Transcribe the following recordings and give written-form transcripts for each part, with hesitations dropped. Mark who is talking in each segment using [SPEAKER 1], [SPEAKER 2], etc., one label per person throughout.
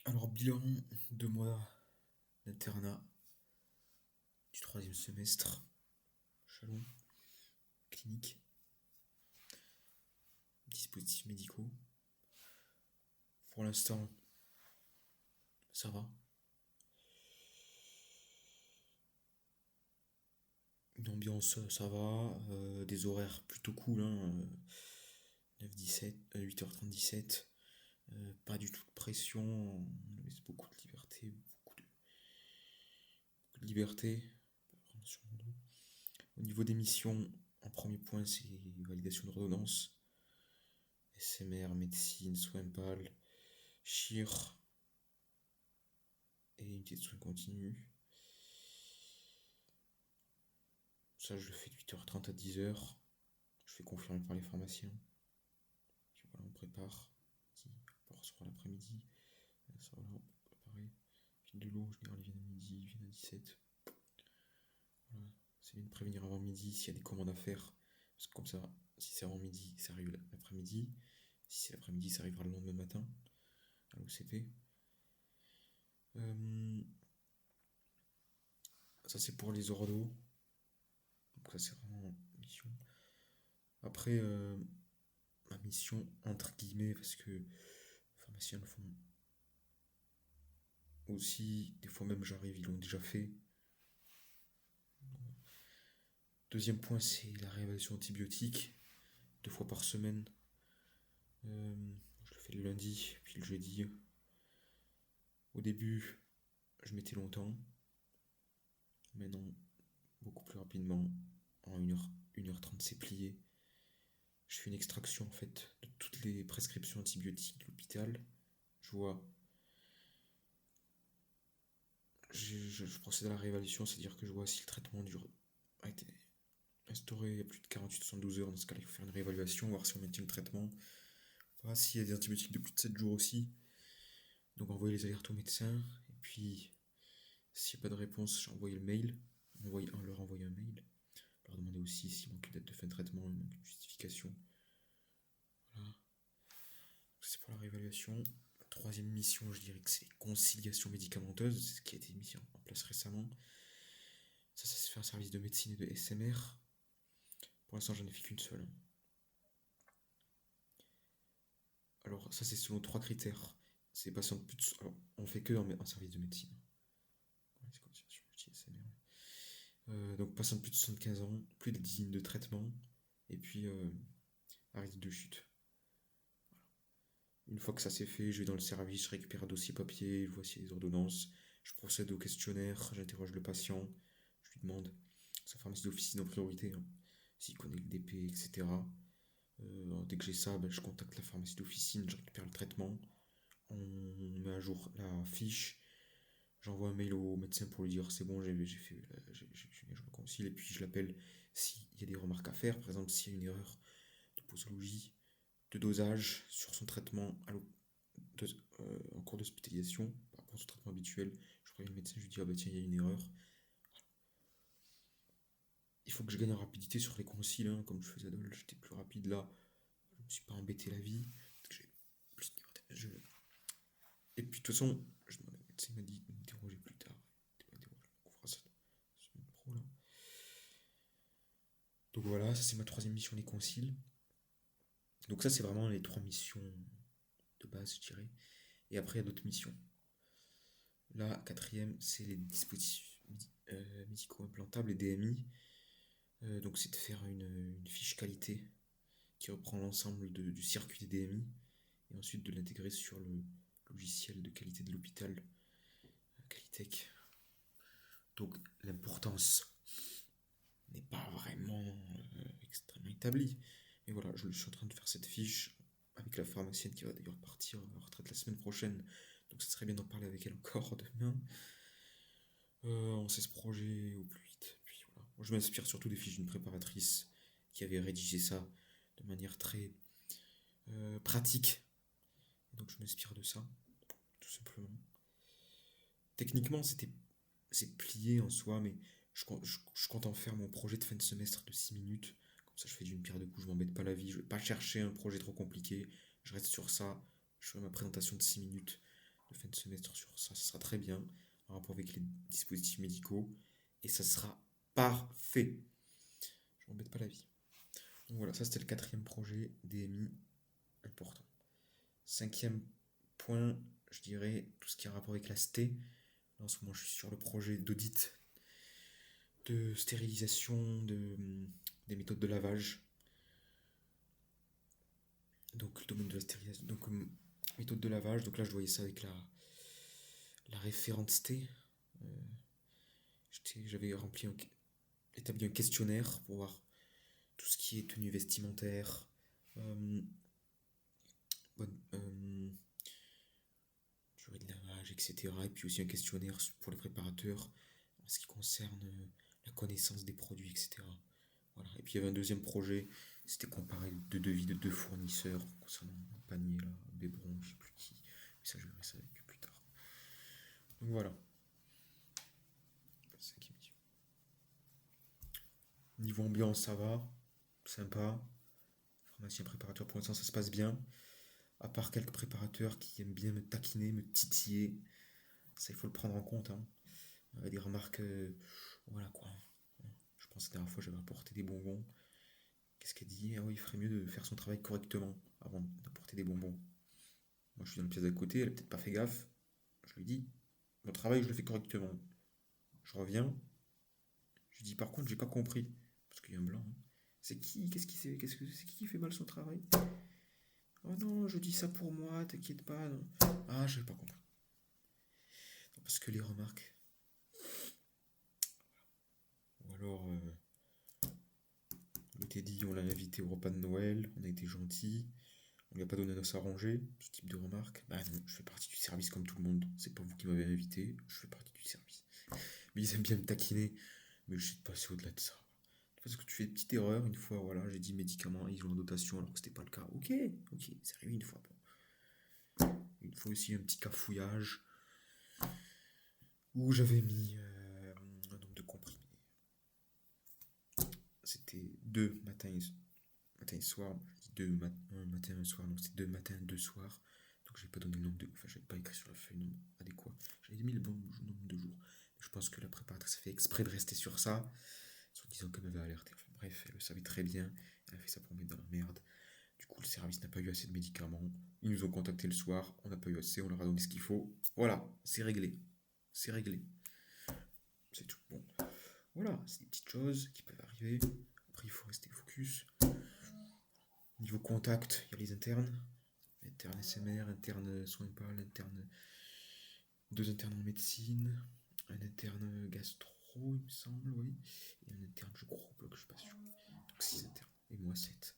[SPEAKER 1] Alors, bilan de mois d'internat du troisième semestre, Chalon, clinique, dispositifs médicaux. Pour l'instant, ça va. Une ambiance, ça va. Des horaires plutôt cool, hein. 9-17, 8h30-17. Pas du tout de pression. On laisse beaucoup de liberté. Beaucoup de liberté. Au niveau des missions, en premier point, c'est validation d'ordonnance. SMR, médecine, soins PAL, CHIR et unité de soins continus. Ça, je le fais de 8h30 à 10h. Je fais confirmer par les pharmaciens. Puis voilà, on prépare. On reçoit l'après-midi. Ça, voilà, pareil. Fil de l'eau, en général, ils viennent à midi, ils viennent à 17. Voilà. C'est bien de prévenir avant midi s'il y a des commandes à faire. Parce que comme ça, si c'est avant midi, ça arrive l'après-midi. Si c'est l'après-midi, ça arrivera le lendemain matin à l'OCP. Ça, c'est pour les ordos. Donc ça, c'est vraiment mission. Après, ma mission, entre guillemets, parce que les pharmaciens le font aussi, des fois même j'arrive, ils l'ont déjà fait. Deuxième point, c'est la réévaluation antibiotique, 2 fois par semaine. Je le fais le lundi, puis le jeudi. Au début, je mettais longtemps. Maintenant, beaucoup plus rapidement. En 1h30, c'est plié. Je fais une extraction en fait de toutes les prescriptions antibiotiques de l'hôpital. Je vois. Je procède à la réévaluation, c'est-à-dire que je vois si le traitement a été instauré il y a plus de 48-72 heures. Dans ce cas-là, il faut faire une réévaluation, voir si on maintient le traitement. Voilà, s'il y a des antibiotiques de plus de 7 jours aussi. Donc envoyer les alertes au médecin. Et puis, s'il n'y a pas de réponse, j'ai envoyé le mail. Leur envoyer un mail. Leur demander aussi s'il manque une date de fin de traitement, il manque une justification. Voilà. C'est pour la réévaluation. La troisième mission, je dirais que c'est conciliation médicamenteuse, c'est ce qui a été mis en place récemment. Ça se fait un service de médecine et de SMR. Pour l'instant, j'en ai fait qu'une seule. Alors, ça, c'est selon 3 critères. C'est patient de plus de... Alors, on fait que un service de médecine. Ouais, c'est comme ça, je dis SMR. Donc, patient de plus de 75 ans, plus de 10 lignes de traitement, et puis arrêt de chute. Une fois que ça c'est fait, je vais dans le service, je récupère un dossier papier, voici les ordonnances, je procède au questionnaire, j'interroge le patient, je lui demande sa pharmacie d'officine en priorité, hein, s'il connaît le DP, etc. Dès que j'ai ça, je contacte la pharmacie d'officine, je récupère le traitement, on met à jour la fiche, j'envoie un mail au médecin pour lui dire c'est bon, j'ai mis à jour le concile, et puis je l'appelle s'il y a des remarques à faire, par exemple s'il y a une erreur de posologie, de dosage sur son traitement en cours d'hospitalisation, par rapport à son traitement habituel. Je préviens le médecin, je lui dis ah bah tiens, il y a une erreur. Il faut que je gagne en rapidité sur les conciles, hein, comme je faisais à Dole, j'étais plus rapide là. Je me suis pas embêté la vie. Parce que j'ai plus Et puis de toute façon, le médecin m'a dit de m'interroger plus tard. On fera ça semaine pro là. Donc voilà, ça c'est ma troisième mission, les conciles. Donc ça c'est vraiment les 3 missions de base, je dirais. Et après il y a d'autres missions. La quatrième, c'est les dispositifs médicaux implantables, les DMI. Donc c'est de faire une fiche qualité qui reprend l'ensemble du circuit des DMI et ensuite de l'intégrer sur le logiciel de qualité de l'hôpital, Qualitech. Donc l'importance n'est pas vraiment extrêmement établie. Mais voilà, je suis en train de faire cette fiche avec la pharmacienne qui va d'ailleurs partir à la retraite la semaine prochaine. Donc ça serait bien d'en parler avec elle encore demain. On sait ce projet au plus vite. Puis voilà. Moi, je m'inspire surtout des fiches d'une préparatrice qui avait rédigé ça de manière très pratique. Et donc je m'inspire de ça, tout simplement. Techniquement, c'est plié en soi, mais je compte en faire mon projet de fin de semestre de 6 minutes. Comme ça, je fais d'une pierre deux coups, je m'embête pas la vie. Je vais pas chercher un projet trop compliqué. Je reste sur ça. Je fais ma présentation de 6 minutes. de fin de semestre sur ça. Ça sera très bien en rapport avec les dispositifs médicaux. Et ça sera parfait. Je m'embête pas la vie. Donc voilà, ça c'était le quatrième projet DMI important. Cinquième point, je dirais tout ce qui a rapport avec la ST. Là, en ce moment, je suis sur le projet d'audit, de stérilisation, des méthodes de lavage. Donc le domaine de la stérilisation. Donc méthode de lavage. Donc là, je voyais ça avec la référente ST. J'avais établi un questionnaire pour voir tout ce qui est tenue vestimentaire, euh, durée de lavage, etc. Et puis aussi un questionnaire pour les préparateurs en ce qui concerne la connaissance des produits, etc. Voilà. Et puis il y avait un deuxième projet, c'était comparer deux devis de deux fournisseurs concernant un panier là, Bébron, je sais plus qui. Mais ça, je verrai ça avec plus tard. Donc voilà. C'est ça qui me dit. Niveau ambiance, ça va. Sympa. Pharmacien préparateur, pour l'instant, ça se passe bien. À part quelques préparateurs qui aiment bien me taquiner, me titiller. Ça, il faut le prendre en compte. Hein. Avec des remarques. Voilà quoi. Je pense que la dernière fois, j'avais apporté des bonbons. Qu'est-ce qu'elle dit? Ah oui, il ferait mieux de faire son travail correctement avant d'apporter des bonbons. Moi, je suis dans la pièce d'à côté, elle a peut-être pas fait gaffe. Je lui dis, mon travail, je le fais correctement. Je reviens, je lui dis, par contre, j'ai pas compris. Parce qu'il y a un blanc. Hein. C'est qui? C'est qui fait mal son travail? Oh non, je dis ça pour moi, t'inquiète pas. Non. Ah, j'avais pas compris. Non, parce que les remarques. Ou alors, le Teddy, on l'a invité au repas de Noël, on a été gentil. On lui a pas donné un os à ranger, ce type de remarque. Bah non, je fais partie du service comme tout le monde. C'est pas vous qui m'avez invité, je fais partie du service. Mais ils aiment bien me taquiner, mais je sais de passer au-delà de ça. Parce que tu fais des petites erreurs, une fois, voilà, j'ai dit médicaments, ils ont en dotation alors que c'était pas le cas. Ok, c'est arrivé une fois. Bon. Une fois aussi un petit cafouillage où j'avais mis un nombre de comprimés. C'était deux matin et soir. Je dis un matin et un soir, non, c'était deux matins, deux soirs. Donc j'avais pas donné le nombre de. Enfin, j'avais pas écrit sur la feuille le nombre adéquat. J'avais mis le bon nombre de jours. Je pense que la préparatrice a fait exprès de rester sur ça, en disant qu'elle m'avait alerté. Enfin, bref, elle le savait très bien. Elle a fait ça pour me mettre dans la merde. Du coup, le service n'a pas eu assez de médicaments. Ils nous ont contacté le soir. On n'a pas eu assez. On leur a donné ce qu'il faut. Voilà, c'est réglé. C'est réglé. C'est tout. Bon. Voilà, c'est des petites choses qui peuvent arriver. Après, il faut rester focus. Niveau contact, il y a les internes. Interne SMR, interne soins pas, deux internes en médecine, un interne gastro, il me semble, oui, et un interne, je crois, que je suis pas sûr. Donc 6 internes, et moi 7.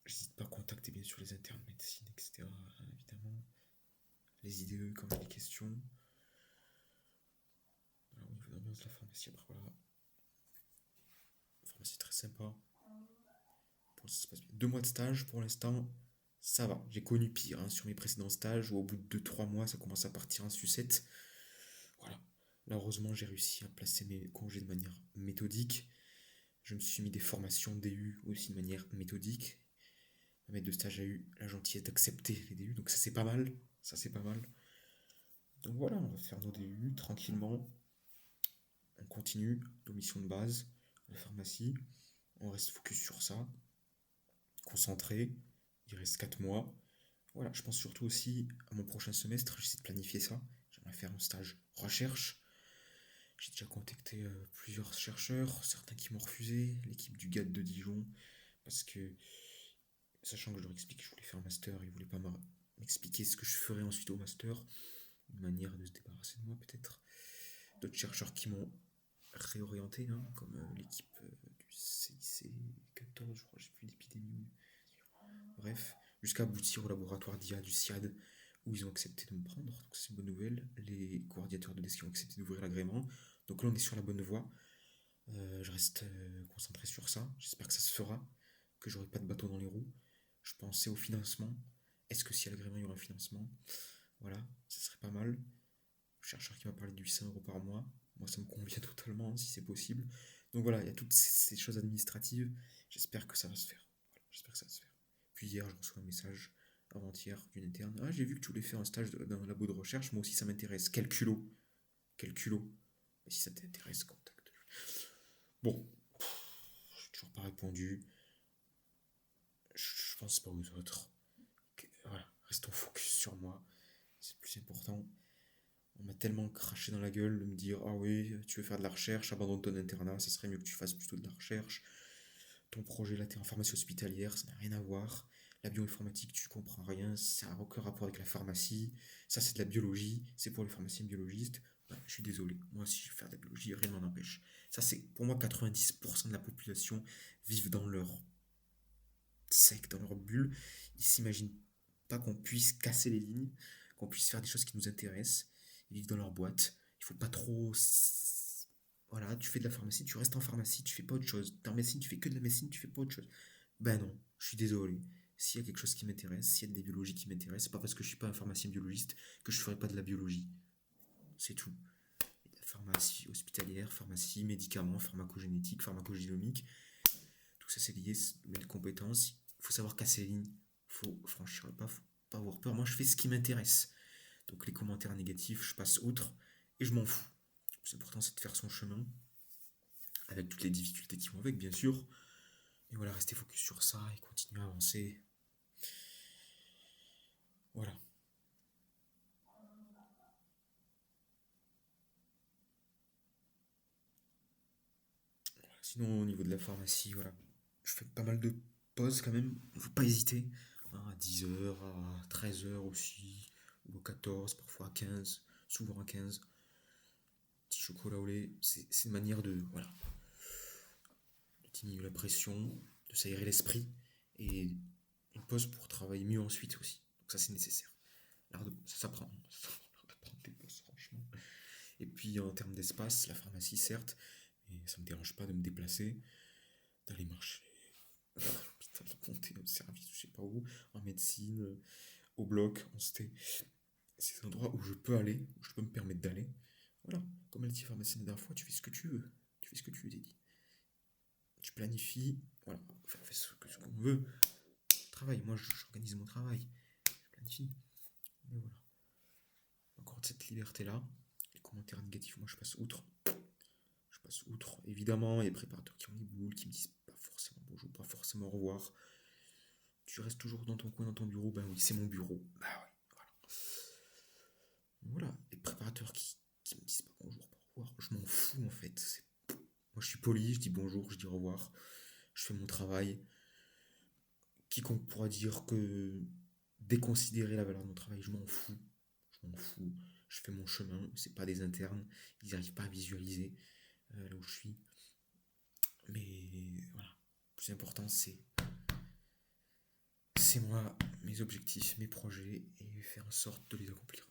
[SPEAKER 1] J'hésite pas à contacter bien sûr les internes médecine, etc. Évidemment. Les IDE quand j'ai des questions. Alors, au niveau de l'ambiance de la pharmacie, après voilà. La pharmacie très sympa. Pour ça se passe bien. 2 mois de stage pour l'instant, ça va. J'ai connu pire hein, sur mes précédents stages où au bout de 2-3 mois ça commence à partir en sucette. Voilà. Là, heureusement, j'ai réussi à placer mes congés de manière méthodique. Je me suis mis des formations DU aussi de manière méthodique. Ma maître de stage a eu la gentillesse d'accepter les DU, donc ça c'est pas mal. Ça c'est pas mal. Donc voilà, on va faire nos DU tranquillement. On continue nos missions de base, la pharmacie. On reste focus sur ça. Concentré. Il reste 4 mois. Voilà, je pense surtout aussi à mon prochain semestre. J'essaie de planifier ça. J'aimerais faire un stage recherche. J'ai déjà contacté plusieurs chercheurs, certains qui m'ont refusé, l'équipe du GAD de Dijon, parce que, sachant que je leur explique que je voulais faire un master, ils ne voulaient pas m'expliquer ce que je ferais ensuite au master, une manière de se débarrasser de moi peut-être. D'autres chercheurs qui m'ont réorienté, hein, comme l'équipe du CIC 14, je crois, j'ai plus d'épidémie. Bref, jusqu'à aboutir au laboratoire d'IA du CIAD, où ils ont accepté de me prendre, donc c'est une bonne nouvelle. Les coordinateurs de DESC ont accepté d'ouvrir l'agrément, donc là on est sur la bonne voie. Je reste concentré sur ça, j'espère que ça se fera, que j'aurai pas de bâton dans les roues. Je pensais au financement, est-ce que si y a l'agrément il y aura un financement? Voilà, ça serait pas mal. Le chercheur qui m'a parlé de 800 € par mois, moi ça me convient totalement si c'est possible. Donc voilà, il y a toutes ces choses administratives, j'espère que ça va se faire. Voilà, j'espère que ça va se faire. Puis hier je reçois un message avant-hier d'une interne. Ah, j'ai vu que tu voulais faire un stage dans un labo de recherche, moi aussi ça m'intéresse. Quel culot. Quel culot. Et si ça t'intéresse, contacte. Bon, j'ai toujours pas répondu. Je pense pas aux autres. Voilà, restons focus sur moi. C'est le plus important. On m'a tellement craché dans la gueule de me dire ah oui, tu veux faire de la recherche, abandonne ton internat, ça serait mieux que tu fasses plutôt de la recherche. Ton projet là, t'es en pharmacie hospitalière, ça n'a rien à voir. La bioinformatique, tu comprends rien, ça n'a aucun rapport avec la pharmacie. Ça, c'est de la biologie, c'est pour les pharmaciens biologistes. Ouais, je suis désolé, moi si je veux faire de la biologie, rien ne m'en empêche. Ça, c'est pour moi 90% de la population vivent dans leur sec, dans leur bulle. Ils s'imaginent pas qu'on puisse casser les lignes, qu'on puisse faire des choses qui nous intéressent. Ils vivent dans leur boîte. Il faut pas trop. Voilà, tu fais de la pharmacie, tu restes en pharmacie, tu fais pas autre chose. T'es en médecine, tu fais que de la médecine, tu fais pas autre chose. Ben non, je suis désolé. S'il y a quelque chose qui m'intéresse, s'il y a des biologies qui m'intéressent, c'est pas parce que je suis pas un pharmacien biologiste que je ferai pas de la biologie. C'est tout. La pharmacie hospitalière, pharmacie, médicaments, pharmacogénétique, pharmacogénomique, tout ça c'est lié, c'est une compétence. Il faut savoir casser les lignes. Faut franchir le pas, faut pas avoir peur. Moi je fais ce qui m'intéresse. Donc les commentaires négatifs, je passe outre et je m'en fous. Le plus important c'est de faire son chemin, avec toutes les difficultés qui vont avec bien sûr. Et voilà, rester focus sur ça et continuer à avancer. Voilà. Sinon au niveau de la pharmacie, voilà. Je fais pas mal de pauses quand même. Faut pas hésiter. À 10h, à 13h aussi. Ou à 14, parfois à 15. Souvent à 15. Petit chocolat au lait. C'est une manière de, voilà, de diminuer la pression, de s'aérer l'esprit. Et une pause pour travailler mieux ensuite aussi. Donc ça c'est nécessaire. Ça s'apprend. L'art de prendre des pauses, franchement. Et puis en termes d'espace, la pharmacie certes, et ça me dérange pas de me déplacer, d'aller marcher, putain, de monter au service, je sais pas où, en médecine, au bloc, en sté. C'est un endroit où je peux aller, où je peux me permettre d'aller. Voilà, comme elle dit pharmacienne la dernière fois, tu fais ce que tu veux. Tu fais ce que tu veux, t'es dit. Tu planifies, voilà, on fait ce qu'on veut. Travail, moi j'organise mon travail, je planifie. Mais voilà, encore cette liberté-là. Les commentaires négatifs, moi je passe outre. Je passe outre. Évidemment, il y a des préparateurs qui ont des boules, qui me disent pas forcément bonjour, pas forcément au revoir. Tu restes toujours dans ton coin, dans ton bureau. Ben oui, c'est mon bureau. Ben oui, voilà. Voilà, les préparateurs qui me disent pas bonjour, pas au revoir, je m'en fous en fait. Moi je suis poli, je dis bonjour, je dis au revoir, je fais mon travail. Quiconque pourra dire que déconsidérer la valeur de mon travail, je m'en fous. Je m'en fous. Je fais mon chemin, c'est pas des internes, ils n'arrivent pas à visualiser là où je suis. Mais voilà, le plus important c'est moi, mes objectifs, mes projets et faire en sorte de les accomplir.